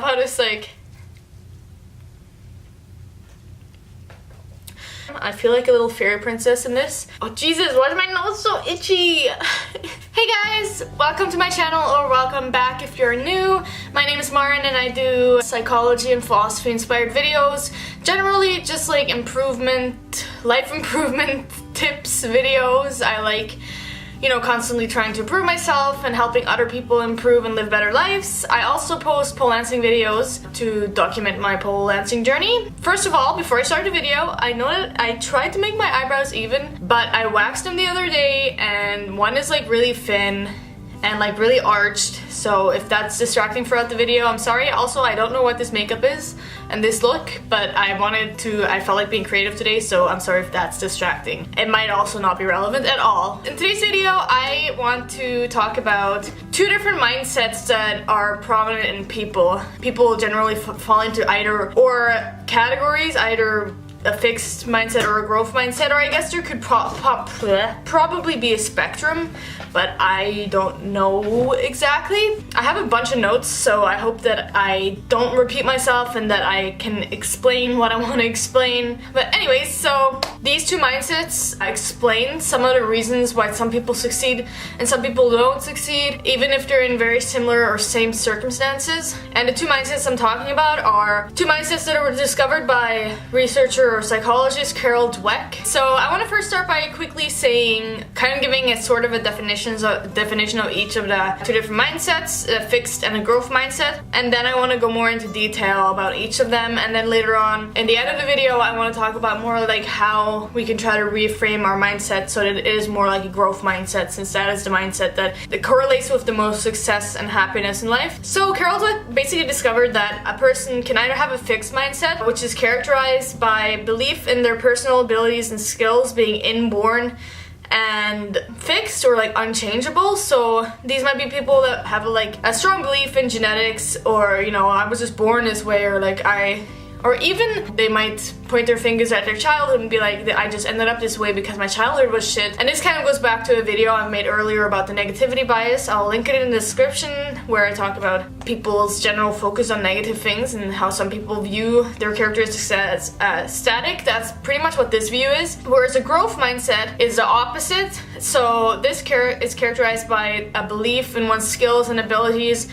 how this like... I feel like a little fairy princess in this. Oh Jesus, why is my nose so itchy? Hey guys, welcome to my channel, or welcome back if you're new. My name is Maren and I do psychology and philosophy inspired videos. Generally just like life improvement tips videos. I like, you know, constantly trying to improve myself and helping other people improve and live better lives. I also post pole dancing videos to document my pole dancing journey. First of all, before I start the video, I know that I tried to make my eyebrows even, but I waxed them the other day and one is like really thin and like really arched, so if that's distracting throughout the video, I'm sorry. Also, I don't know what this makeup is and this look, but I felt like being creative today, so I'm sorry if that's distracting. It might also not be relevant at all. In today's video, I want to talk about two different mindsets that are prominent in people. People generally fall into either or categories, either a fixed mindset or a growth mindset, or I guess there could probably be a spectrum, but I don't know exactly. I have a bunch of notes, so I hope that I don't repeat myself and that I can explain what I want to explain. But anyways, so these two mindsets explain some of the reasons why some people succeed and some people don't succeed, even if they're in very similar or same circumstances. And the two mindsets I'm talking about are two mindsets that were discovered by researcher or psychologist Carol Dweck. So I want to first start by quickly saying, kind of giving a sort of a definition of each of the two different mindsets, a fixed and a growth mindset, and then I want to go more into detail about each of them, and then later on in the end of the video I want to talk about more like how we can try to reframe our mindset so that it is more like a growth mindset, since that is the mindset that correlates with the most success and happiness in life. So Carol Dweck basically discovered that a person can either have a fixed mindset, which is characterized by belief in their personal abilities and skills being inborn and fixed or like unchangeable. So these might be people that have like a strong belief in genetics, or you know, I was just born this way, or even they might point their fingers at their childhood and be like, I just ended up this way because my childhood was shit. And this kind of goes back to a video I made earlier about the negativity bias. I'll link it in the description, where I talk about people's general focus on negative things and how some people view their characteristics as static. That's pretty much what this view is. Whereas a growth mindset is the opposite. So this is characterized by a belief in one's skills and abilities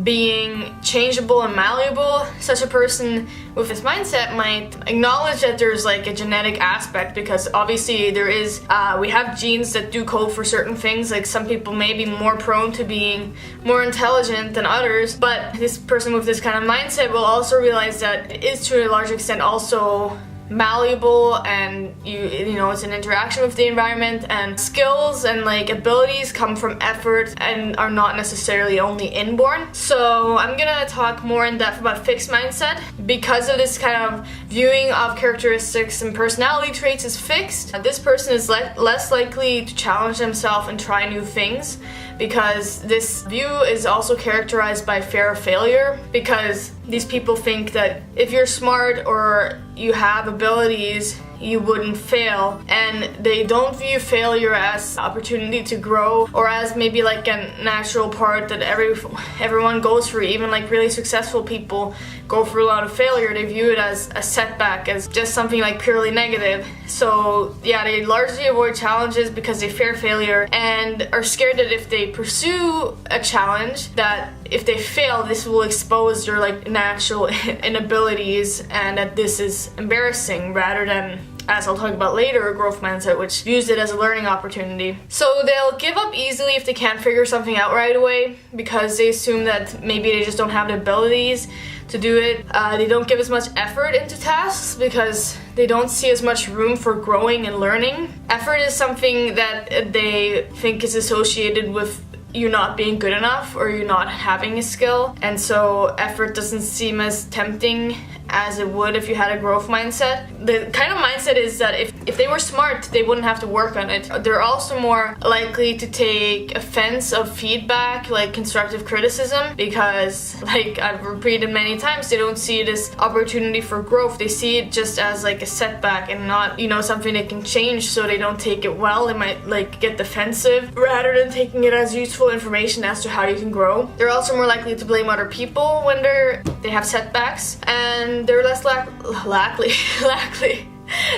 being changeable and malleable. Such a person with this mindset might acknowledge that there's like a genetic aspect, because obviously there is, we have genes that do code for certain things. Like some people may be more prone to being more intelligent than others, but this person with this kind of mindset will also realize that it is to a large extent also malleable, and you know, it's an interaction with the environment, and skills and like abilities come from effort and are not necessarily only inborn. So I'm gonna talk more in depth about fixed mindset. Because of this kind of viewing of characteristics and personality traits as fixed, this person is less likely to challenge themselves and try new things, because this view is also characterized by fear of failure, because these people think that if you're smart or you have abilities, you wouldn't fail, and they don't view failure as opportunity to grow, or as maybe like a natural part that everyone goes through. Even like really successful people go through a lot of failure. They view it as a setback, as just something like purely negative. So yeah, they largely avoid challenges because they fear failure and are scared that if they pursue a challenge, that if they fail, this will expose their like natural inabilities, and that this is embarrassing, rather than, as I'll talk about later, a growth mindset, which views it as a learning opportunity. So they'll give up easily if they can't figure something out right away, because they assume that maybe they just don't have the abilities to do it. They don't give as much effort into tasks because they don't see as much room for growing and learning. Effort is something that they think is associated with you not being good enough or you not having a skill, and so effort doesn't seem as tempting as it would if you had a growth mindset. The kind of mindset is that if they were smart, they wouldn't have to work on it. They're also more likely to take offense of feedback, like constructive criticism, because, like I've repeated many times, they don't see it as opportunity for growth. They see it just as like a setback and not, something they can change, so they don't take it well. They might like get defensive rather than taking it as useful information as to how you can grow. They're also more likely to blame other people when they have setbacks, and they're less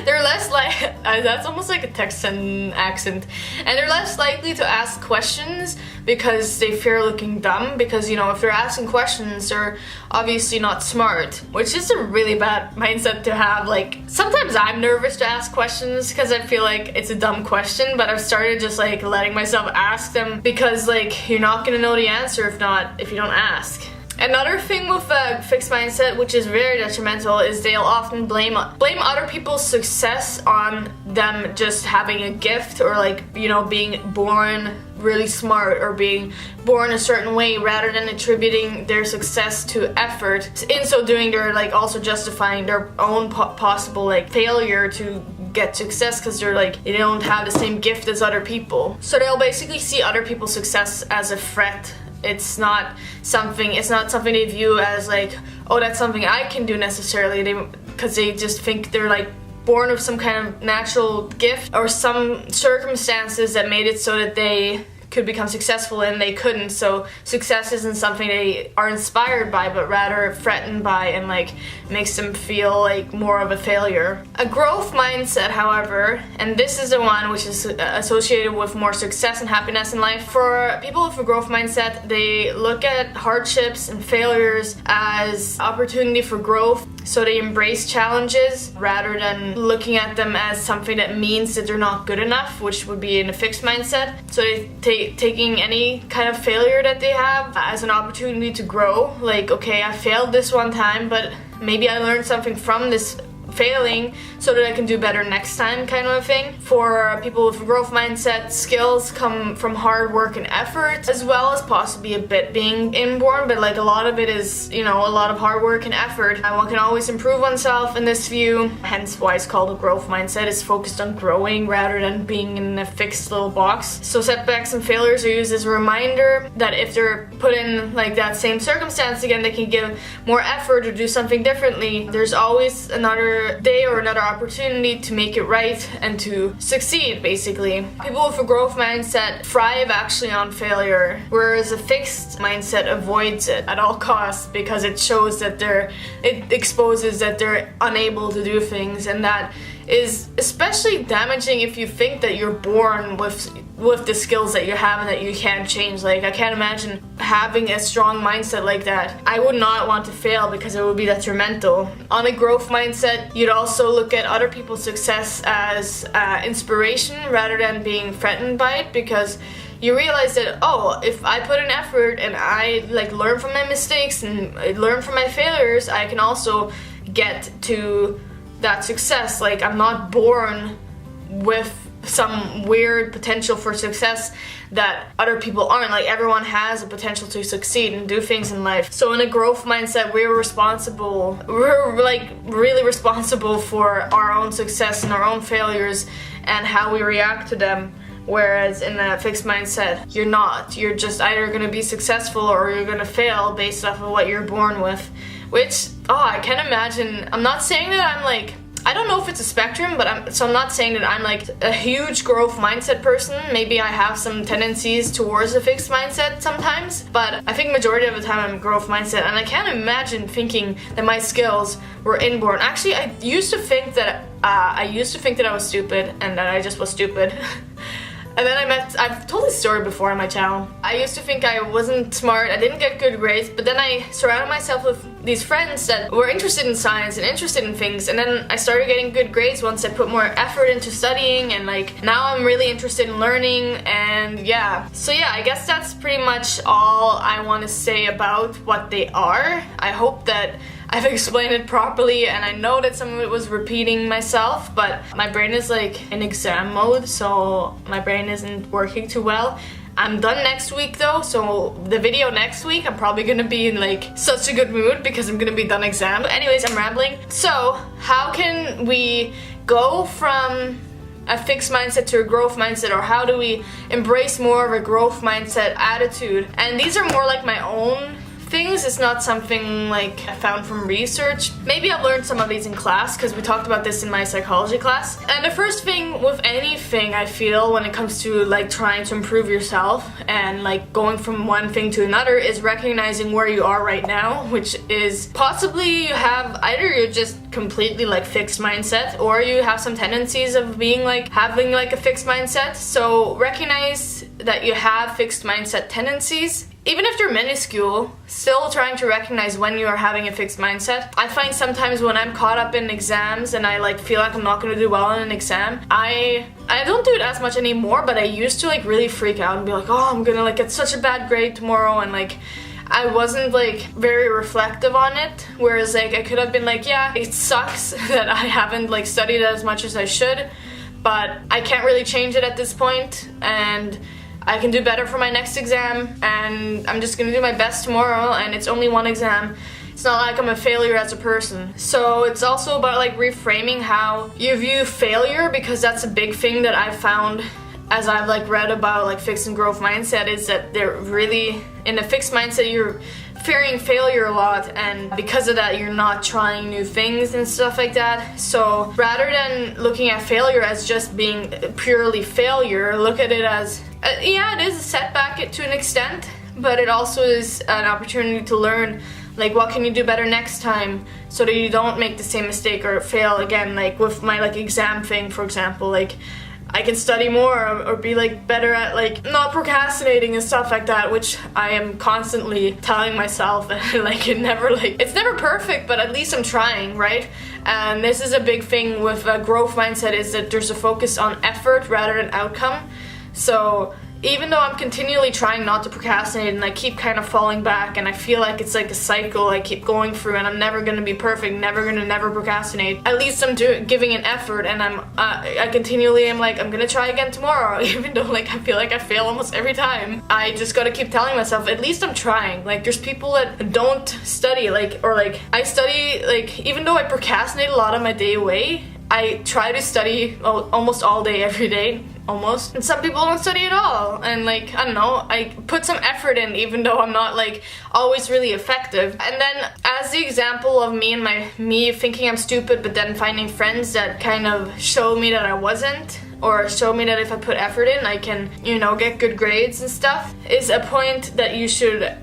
they're less like that's almost like a Texan accent, and they're less likely to ask questions because they fear looking dumb, because if they're asking questions, they're obviously not smart, which is a really bad mindset to have. Like sometimes I'm nervous to ask questions because I feel like it's a dumb question, but I've started just like letting myself ask them, because like you're not gonna know the answer if you don't ask. Another thing with a fixed mindset, which is very detrimental, is they'll often blame other people's success on them just having a gift, or like, being born really smart or being born a certain way, rather than attributing their success to effort. In so doing, they're like also justifying their own possible like failure to get success, because they're like, they don't have the same gift as other people. So they'll basically see other people's success as a threat. It's not something they view as like, oh, that's something I can do necessarily, because they just think they're like born with some kind of natural gift or some circumstances that made it so that they could become successful and they couldn't. So success isn't something they are inspired by, but rather threatened by, and like makes them feel like more of a failure. A growth mindset, however, and this is the one which is associated with more success and happiness in life. For people with a growth mindset, they look at hardships and failures as opportunity for growth. So they embrace challenges rather than looking at them as something that means that they're not good enough, which would be in a fixed mindset. So they taking any kind of failure that they have as an opportunity to grow. Like, okay, I failed this one time, but maybe I learned something from this failing so that I can do better next time, kind of a thing. For people with a growth mindset, skills come from hard work and effort, as well as possibly a bit being inborn, but like a lot of it is, a lot of hard work and effort. And one can always improve oneself in this view, hence why it's called a growth mindset. It's focused on growing rather than being in a fixed little box. So setbacks and failures are used as a reminder that if they're put in like that same circumstance again, they can give more effort or do something differently. There's always another day or another opportunity to make it right and to succeed, basically. People with a growth mindset thrive actually on failure, whereas a fixed mindset avoids it at all costs, because it shows that it exposes that they're unable to do things, and that is especially damaging if you think that you're born with the skills that you have and that you can't change. Like, I can't imagine having a strong mindset like that. I would not want to fail because it would be detrimental. On a growth mindset, you'd also look at other people's success as inspiration rather than being threatened by it, because you realize that, oh, if I put in effort and I like learn from my mistakes and I learn from my failures, I can also get to that success. Like, I'm not born with some weird potential for success that other people aren't. Like, everyone has a potential to succeed and do things in life. So in a growth mindset, we're like really responsible for our own success and our own failures and how we react to them. Whereas in a fixed mindset, you're not. You're just either gonna be successful or you're gonna fail based off of what you're born with. Which, I can't imagine. I'm not saying that I'm like, I don't know if it's a spectrum, but I'm not saying that I'm like a huge growth mindset person. Maybe I have some tendencies towards a fixed mindset sometimes, but I think majority of the time I'm a growth mindset, and I can't imagine thinking that my skills were inborn. Actually, I used to think that I was stupid and that I just was stupid. And then I've told this story before on my channel. I used to think I wasn't smart, I didn't get good grades, but then I surrounded myself with these friends that were interested in science and interested in things, and then I started getting good grades once I put more effort into studying, and like now I'm really interested in learning, and yeah. So yeah, I guess that's pretty much all I want to say about what they are. I hope that I've explained it properly, and I know that some of it was repeating myself, but my brain is like in exam mode, so my brain isn't working too well. I'm done next week though, so the video next week I'm probably gonna be in like such a good mood because I'm gonna be done exam. But anyways, I'm rambling. So how can we go from a fixed mindset to a growth mindset, or how do we embrace more of a growth mindset attitude? And these are more like my own things. It's not something like I found from research. Maybe I've learned some of these in class because we talked about this in my psychology class. And the first thing with anything I feel when it comes to like trying to improve yourself and like going from one thing to another is recognizing where you are right now, which is possibly you have either you're just completely like fixed mindset, or you have some tendencies of being like having like a fixed mindset. So recognize that you have fixed mindset tendencies. Even if they're minuscule, still trying to recognize when you are having a fixed mindset. I find sometimes when I'm caught up in exams and I like feel like I'm not going to do well in an exam, I don't do it as much anymore, but I used to like really freak out and be like, oh, I'm gonna like get such a bad grade tomorrow, and like I wasn't like very reflective on it, whereas like I could have been like, yeah, it sucks that I haven't like studied as much as I should, but I can't really change it at this point, and I can do better for my next exam, and I'm just gonna do my best tomorrow, and it's only one exam. It's not like I'm a failure as a person. So it's also about like reframing how you view failure, because that's a big thing that I've found as I've like read about like fixed and growth mindset, is that they're really in a fixed mindset, you're fearing failure a lot, and because of that you're not trying new things and stuff like that. So rather than looking at failure as just being purely failure, look at it as yeah, it is a setback to an extent, but it also is an opportunity to learn like what can you do better next time so that you don't make the same mistake or fail again. Like with my like exam thing, for example, like I can study more or be like better at like not procrastinating and stuff like that, which I am constantly telling myself, and like it's never perfect, but at least I'm trying, right? And this is a big thing with a growth mindset, is that there's a focus on effort rather than outcome. So even though I'm continually trying not to procrastinate and I keep kind of falling back, and I feel like it's like a cycle I keep going through, and I'm never gonna be perfect, never procrastinate, at least I'm giving an effort, and I continually am like, I'm gonna try again tomorrow, even though like I feel like I fail almost every time. I just gotta keep telling myself, at least I'm trying. Like there's people that don't study, like, or like I study, like even though I procrastinate a lot of my day away, I try to study almost all day every day. Almost. And some people don't study at all, and like I don't know, I put some effort in even though I'm not like always really effective. And then as the example of me thinking I'm stupid but then finding friends that kind of show me that I wasn't, or show me that if I put effort in I can, you know, get good grades and stuff, is a point that you should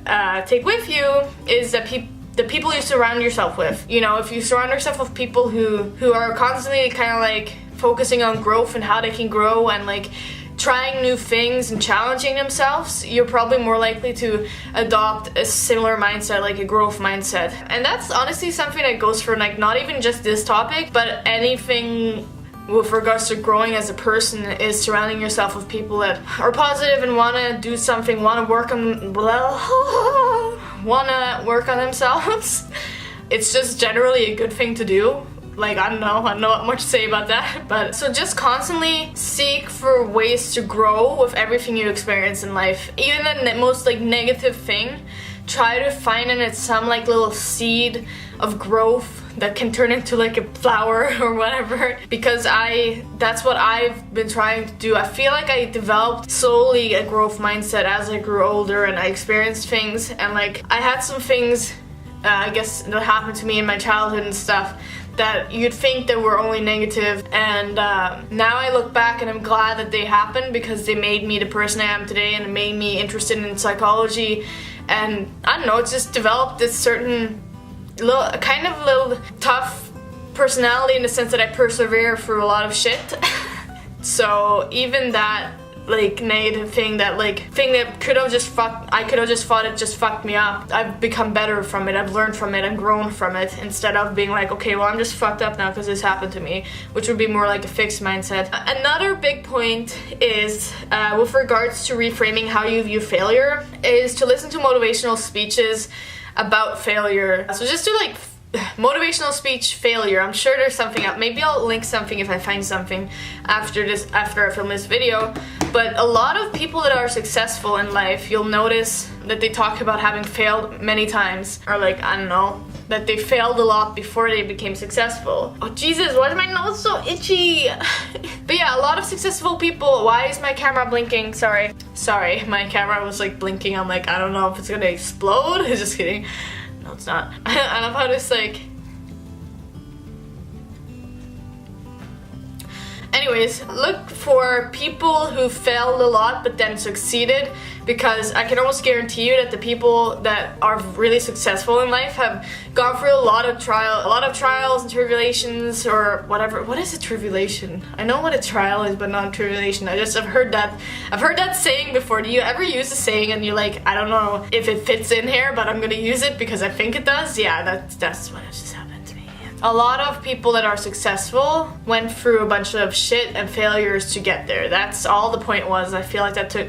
take with you, is that the people you surround yourself with. You know, if you surround yourself with people who are constantly kind of like focusing on growth and how they can grow and like trying new things and challenging themselves, you're probably more likely to adopt a similar mindset, like a growth mindset. And that's honestly something that goes for like not even just this topic, but anything with regards to growing as a person, is surrounding yourself with people that are positive and want to do something, want to work on themselves. It's just generally a good thing to do. Like, I don't know what much to say about that, but so just constantly seek for ways to grow with everything you experience in life. Even the most like negative thing, try to find in it some like little seed of growth that can turn into like a flower or whatever, because that's what I've been trying to do. I feel like I developed slowly a growth mindset as I grew older and I experienced things, and like I had some things I guess that happened to me in my childhood and stuff that you'd think that were only negative, and now I look back and I'm glad that they happened, because they made me the person I am today and it made me interested in psychology. And I don't know, it's just developed this certain little tough personality, in the sense that I persevere through a lot of shit. So even that like negative thing, that could have just thought it just fucked me up, I've become better from it, I've learned from it and grown from it, instead of being like, okay, well I'm just fucked up now because this happened to me, which would be more like a fixed mindset. Another big point is with regards to reframing how you view failure, is to listen to motivational speeches about failure. So just do like motivational speech failure. I'm sure there's something out. Maybe I'll link something if I find something after I film this video. But a lot of people that are successful in life, you'll notice that they talk about having failed many times, or like, I don't know, that they failed a lot before they became successful. Oh Jesus, why is my nose so itchy? But yeah, a lot of successful people. Why is my camera blinking? Sorry, my camera was like blinking. I'm like, I don't know if it's gonna explode. Just kidding. No, it's not. I love how this like... Anyways, look for people who failed a lot but then succeeded, because I can almost guarantee you that the people that are really successful in life have gone through a lot of trials and tribulations, or whatever. What is a tribulation? I know what a trial is, but not a tribulation. I've heard that saying before. Do you ever use a saying and you're like, I don't know if it fits in here, but I'm gonna use it because I think it does? Yeah, that's what it just happened. A lot of people that are successful went through a bunch of shit and failures to get there. That's all the point was. I feel like that took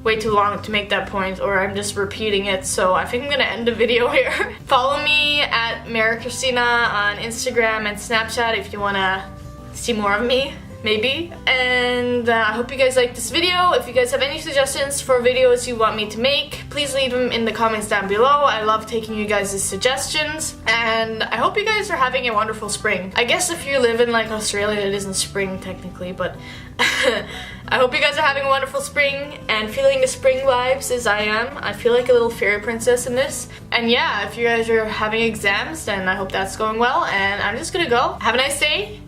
way too long to make that point, or I'm just repeating it, so I think I'm gonna end the video here. Follow me at Mary Christina on Instagram and Snapchat if you wanna see more of me, maybe. And I hope you guys liked this video. If you guys have any suggestions for videos you want me to make, please leave them in the comments down below. I love taking you guys' suggestions, and I hope you guys are having a wonderful spring. I guess if you live in like Australia, it isn't spring technically, but I hope you guys are having a wonderful spring and feeling the spring vibes as I am. I feel like a little fairy princess in this. And yeah, if you guys are having exams, then I hope that's going well, and I'm just gonna go. Have a nice day.